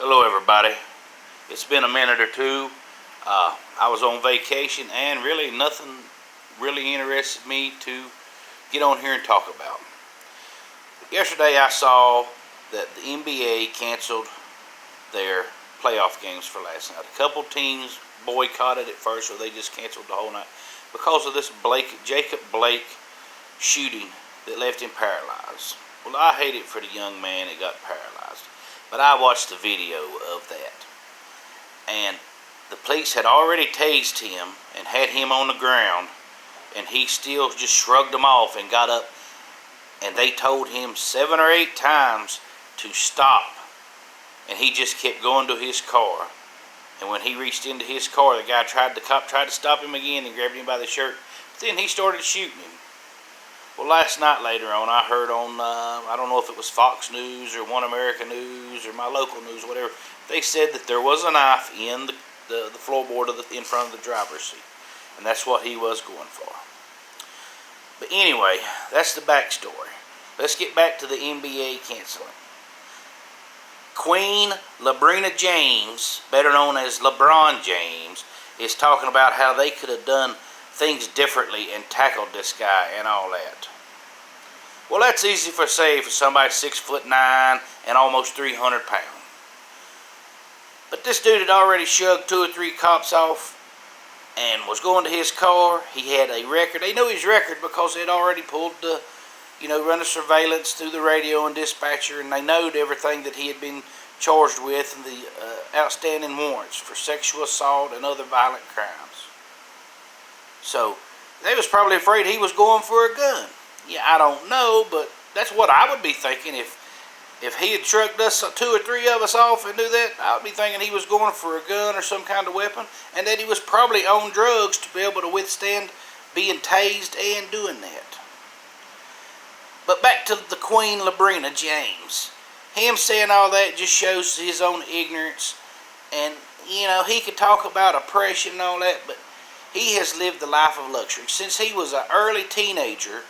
Hello everybody. It's been a minute or two. I was on vacation and really nothing really interested me to get on here and talk about. Yesterday I saw that the NBA canceled their playoff games for last night. A couple teams boycotted it first, so they just canceled the whole night because of this Jacob Blake shooting that left him paralyzed. Well, I hate it for the young man that got paralyzed. But I watched the video of that, and the police had already tased him and had him on the ground, and he still just shrugged them off and got up, and they told him 7 or 8 times to stop, and he just kept going to his car. And when he reached into his car, the cop tried to stop him again and grabbed him by the shirt. But then he started shooting him. Well, last night later on, I heard on, I don't know if it was Fox News or One America News or my local news, whatever, they said that there was a knife in the floorboard in front of the driver's seat. And that's what he was going for. But anyway, that's the backstory. Let's get back to the NBA canceling. Queen Labrina James, better known as LeBron James, is talking about how they could have done things differently and tackled this guy and all that. Well, that's easy for somebody 6'9" and almost 300 pounds. But this dude had already shoved 2 or 3 cops off and was going to his car. He had a record. They knew his record because they'd already pulled the, run the surveillance through the radio and dispatcher, and they knowed everything that he had been charged with and the outstanding warrants for sexual assault and other violent crimes. So they was probably afraid he was going for a gun. Yeah, I don't know, but that's what I would be thinking. If he had shrugged us, 2 or 3 of us off and do that, I would be thinking he was going for a gun or some kind of weapon, and that he was probably on drugs to be able to withstand being tased and doing that. But back to the Queen Labrina James. Him saying all that just shows his own ignorance, and he could talk about oppression and all that, but he has lived the life of luxury. Since he was an early teenager,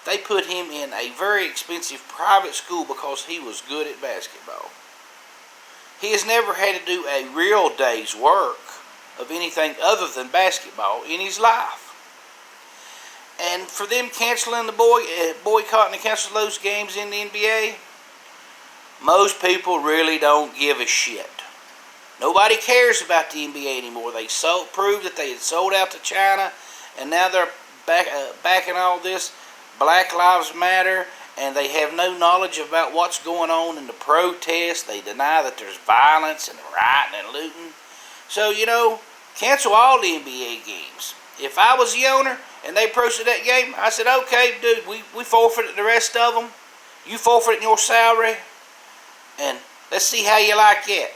they put him in a very expensive private school because he was good at basketball. He has never had to do a real day's work of anything other than basketball in his life. And for them canceling boycotting and canceling those games in the NBA, most people really don't give a shit. Nobody cares about the NBA anymore. They proved that they had sold out to China, and now they're backing all this Black Lives Matter, and they have no knowledge about what's going on in the protests. They deny that there's violence and rioting and looting. So, cancel all the NBA games. If I was the owner and they posted that game, I said, okay, dude, we forfeited the rest of them. You forfeited your salary, and let's see how you like it.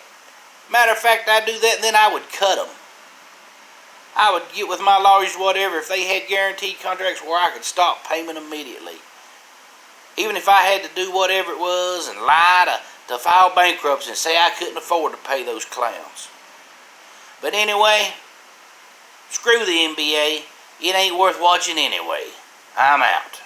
Matter of fact, I'd do that, and then I would cut them. I would get with my lawyers, whatever, if they had guaranteed contracts where I could stop payment immediately. Even if I had to do whatever it was and lie to file bankruptcy and say I couldn't afford to pay those clowns. But anyway, screw the NBA. It ain't worth watching anyway. I'm out.